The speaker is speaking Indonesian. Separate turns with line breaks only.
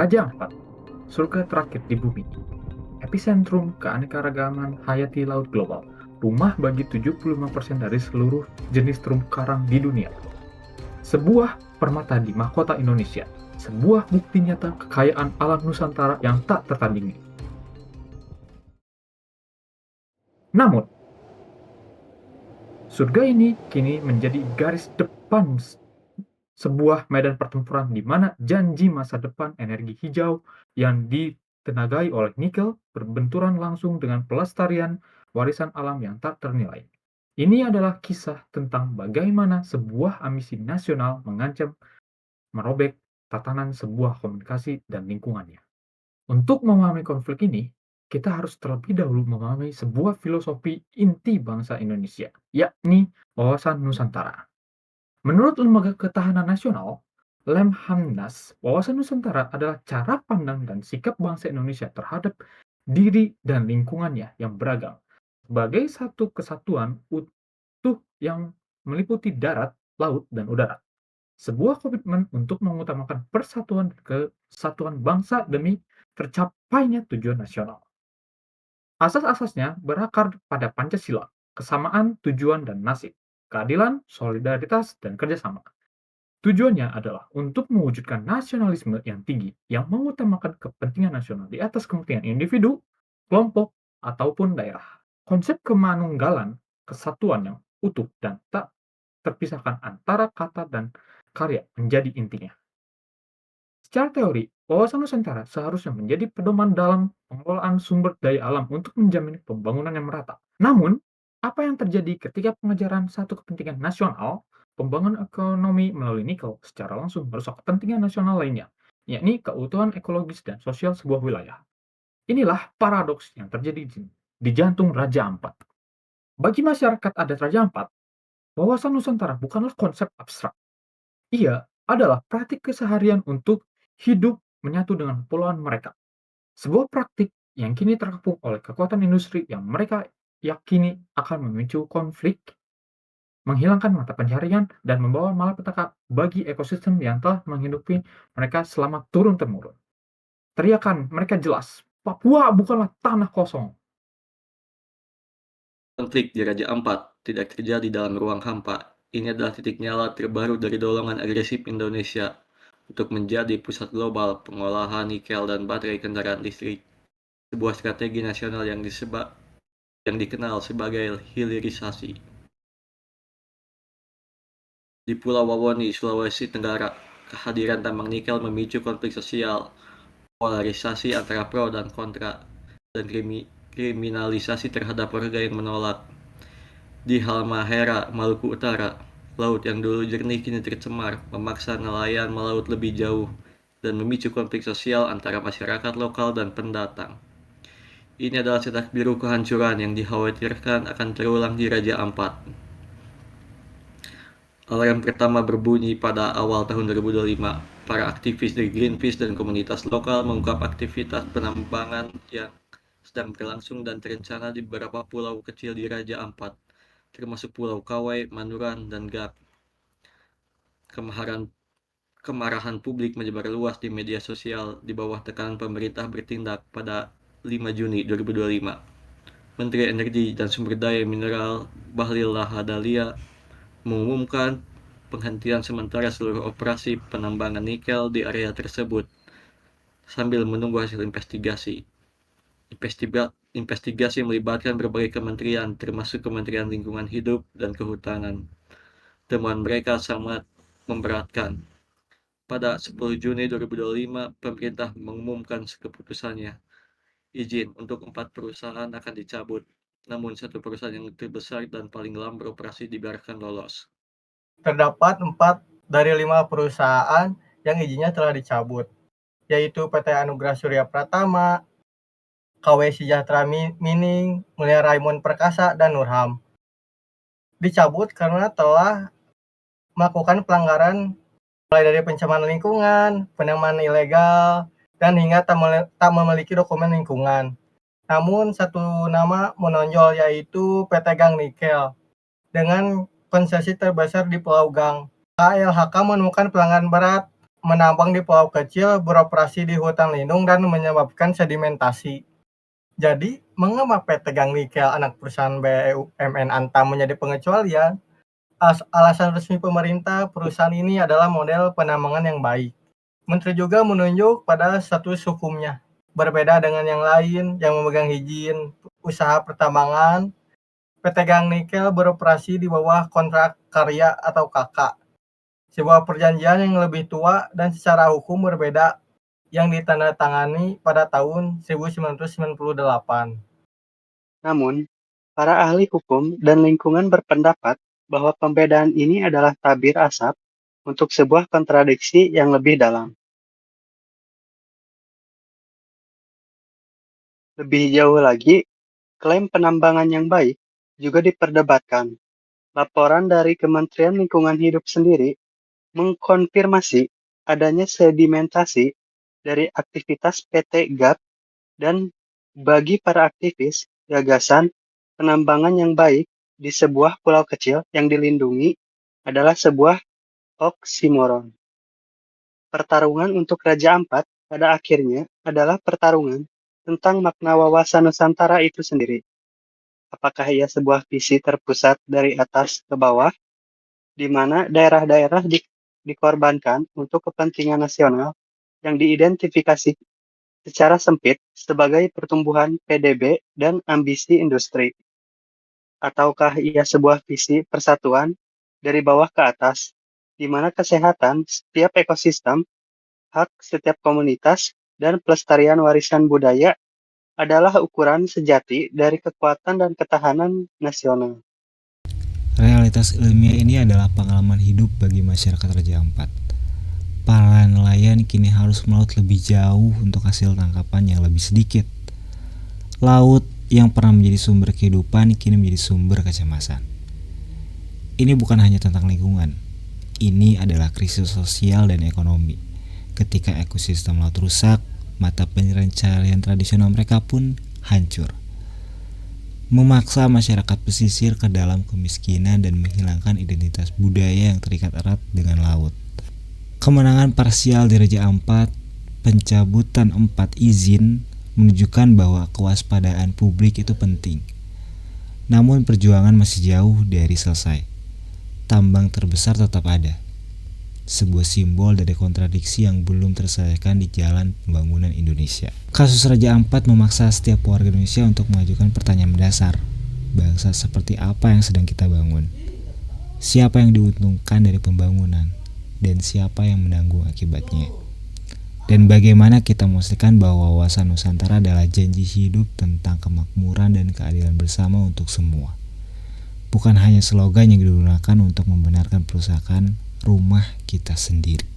Raja Ampat, surga terakhir di bumi, epicentrum keanekaragaman hayati laut global, rumah bagi 75% dari seluruh jenis terumbu karang di dunia. Sebuah permata di mahkota Indonesia, sebuah bukti nyata kekayaan alam Nusantara yang tak tertandingi. Namun, surga ini kini menjadi garis depan sebuah medan pertempuran di mana janji masa depan energi hijau yang ditenagai oleh nikel berbenturan langsung dengan pelestarian warisan alam yang tak ternilai. Ini adalah kisah tentang bagaimana sebuah ambisi nasional mengancam merobek tatanan sebuah komunikasi dan lingkungannya. Untuk memahami konflik ini, kita harus terlebih dahulu memahami sebuah filosofi inti bangsa Indonesia, yakni wawasan Nusantara. Menurut Lembaga Ketahanan Nasional, Lemhamnas, wawasan Nusantara adalah cara pandang dan sikap bangsa Indonesia terhadap diri dan lingkungannya yang beragam, sebagai satu kesatuan utuh yang meliputi darat, laut, dan udara. Sebuah komitmen untuk mengutamakan persatuan dan kesatuan bangsa demi tercapainya tujuan nasional. Asas-asasnya berakar pada Pancasila, kesamaan tujuan dan nasib, keadilan, solidaritas, dan kerjasama. Tujuannya adalah untuk mewujudkan nasionalisme yang tinggi yang mengutamakan kepentingan nasional di atas kepentingan individu, kelompok, ataupun daerah. Konsep kemanunggalan, kesatuan yang utuh dan tak terpisahkan antara kata dan karya menjadi intinya. Secara teori, wawasan Nusantara seharusnya menjadi pedoman dalam pengelolaan sumber daya alam untuk menjamin pembangunan yang merata. Namun, apa yang terjadi ketika pengejaran satu kepentingan nasional, pembangunan ekonomi melalui nikel secara langsung merusak kepentingan nasional lainnya, yakni keutuhan ekologis dan sosial sebuah wilayah. Inilah paradoks yang terjadi di jantung Raja Ampat. Bagi masyarakat adat Raja Ampat, wawasan Nusantara bukanlah konsep abstrak. Ia adalah praktik keseharian untuk hidup menyatu dengan kepulauan mereka. Sebuah praktik yang kini terkepung oleh kekuatan industri yang mereka yakini akan memicu konflik, menghilangkan mata pencaharian, dan membawa malapetaka bagi ekosistem yang telah menghidupi mereka selama turun-temurun. Teriakan mereka jelas, Papua bukanlah tanah kosong.
Konflik di Raja Ampat tidak terjadi dalam ruang hampa. Ini adalah titik nyala terbaru dari dolongan agresif Indonesia untuk menjadi pusat global pengolahan nikel dan baterai kendaraan listrik. Sebuah strategi nasional yang dikenal sebagai hilirisasi. Di Pulau Wawoni, Sulawesi Tenggara, kehadiran tambang nikel memicu konflik sosial, polarisasi antara pro dan kontra, dan kriminalisasi terhadap warga yang menolak. Di Halmahera, Maluku Utara, laut yang dulu jernih kini tercemar, memaksa nelayan melaut lebih jauh, dan memicu konflik sosial antara masyarakat lokal dan pendatang. Ini adalah cetak biru kehancuran yang dikhawatirkan akan terulang di Raja Ampat. Alarm pertama berbunyi pada awal tahun 2025. Para aktivis dari Greenpeace dan komunitas lokal mengungkap aktivitas penambangan yang sedang berlangsung dan terencana di beberapa pulau kecil di Raja Ampat, termasuk Pulau Kawai, Manuran, dan Gap. Kemarahan publik menyebar luas di media sosial di bawah tekanan pemerintah bertindak pada 5 Juni 2025. Menteri Energi dan Sumber Daya Mineral Bahlil Lahadalia mengumumkan penghentian sementara seluruh operasi penambangan nikel di area tersebut sambil menunggu hasil investigasi. Investigasi melibatkan berbagai kementerian, termasuk Kementerian Lingkungan Hidup dan Kehutanan. Temuan mereka sangat memberatkan. Pada 10 Juni 2025, pemerintah mengumumkan keputusannya. Izin untuk 4 perusahaan akan dicabut, namun satu perusahaan yang terbesar dan paling lama beroperasi dibiarkan lolos.
Terdapat 4 dari 5 perusahaan yang izinnya telah dicabut, yaitu PT Anugrah Surya Pratama, KW Sejahtera Mining, Mulia Raimon Perkasa, dan Nurham. Dicabut karena telah melakukan pelanggaran mulai dari pencemaran lingkungan, penanaman ilegal, dan hingga tak memiliki dokumen lingkungan. Namun satu nama menonjol, yaitu PT Gang Nikel dengan konsesi terbesar di Pulau Gang. KLHK menemukan pelanggaran berat menambang di pulau kecil, beroperasi di hutan lindung, dan menyebabkan sedimentasi. Jadi, mengapa PT Gang Nikel, anak perusahaan BUMN Antam, menjadi pengecualian? Alasan resmi pemerintah, perusahaan ini adalah model penambangan yang baik. Menteri juga menunjuk pada status hukumnya. Berbeda dengan yang lain yang memegang izin usaha pertambangan, PT Gang Nikel beroperasi di bawah kontrak karya atau KK, sebuah perjanjian yang lebih tua dan secara hukum berbeda yang ditandatangani pada tahun 1998.
Namun, para ahli hukum dan lingkungan berpendapat bahwa pembedaan ini adalah tabir asap untuk sebuah kontradiksi yang lebih dalam. Lebih jauh lagi, klaim penambangan yang baik juga diperdebatkan. Laporan dari Kementerian Lingkungan Hidup sendiri mengkonfirmasi adanya sedimentasi dari aktivitas PT GAP, dan bagi para aktivis, gagasan penambangan yang baik di sebuah pulau kecil yang dilindungi adalah sebuah oksimoron. Pertarungan untuk Raja Ampat pada akhirnya adalah pertarungan tentang makna wawasan Nusantara itu sendiri. Apakah ia sebuah visi terpusat dari atas ke bawah, di mana daerah-daerah dikorbankan untuk kepentingan nasional yang diidentifikasi secara sempit sebagai pertumbuhan PDB dan ambisi industri? Ataukah ia sebuah visi persatuan dari bawah ke atas, di mana kesehatan setiap ekosistem, hak setiap komunitas, dan pelestarian warisan budaya adalah ukuran sejati dari kekuatan dan ketahanan nasional?
Realitas ilmiah ini adalah pengalaman hidup bagi masyarakat Raja Ampat. Para nelayan kini harus melaut lebih jauh untuk hasil tangkapan yang lebih sedikit. Laut yang pernah menjadi sumber kehidupan kini menjadi sumber kecemasan. Ini bukan hanya tentang lingkungan. Ini adalah krisis sosial dan ekonomi. Ketika ekosistem laut rusak, mata pencaharian tradisional mereka pun hancur. Memaksa masyarakat pesisir ke dalam kemiskinan dan menghilangkan identitas budaya yang terikat erat dengan laut. Kemenangan parsial di Raja Ampat, pencabutan 4 izin menunjukkan bahwa kewaspadaan publik itu penting. Namun perjuangan masih jauh dari selesai. Tambang terbesar tetap ada. Sebuah simbol dari kontradiksi yang belum terselesaikan di jalan pembangunan Indonesia. Kasus Raja Ampat memaksa setiap warga Indonesia untuk mengajukan pertanyaan mendasar. Bangsa seperti apa yang sedang kita bangun? Siapa yang diuntungkan dari pembangunan? Dan siapa yang menanggung akibatnya? Dan bagaimana kita memastikan bahwa wawasan Nusantara adalah janji hidup tentang kemakmuran dan keadilan bersama untuk semua. Bukan hanya slogan yang digunakan untuk membenarkan perusahaan rumah kita sendiri.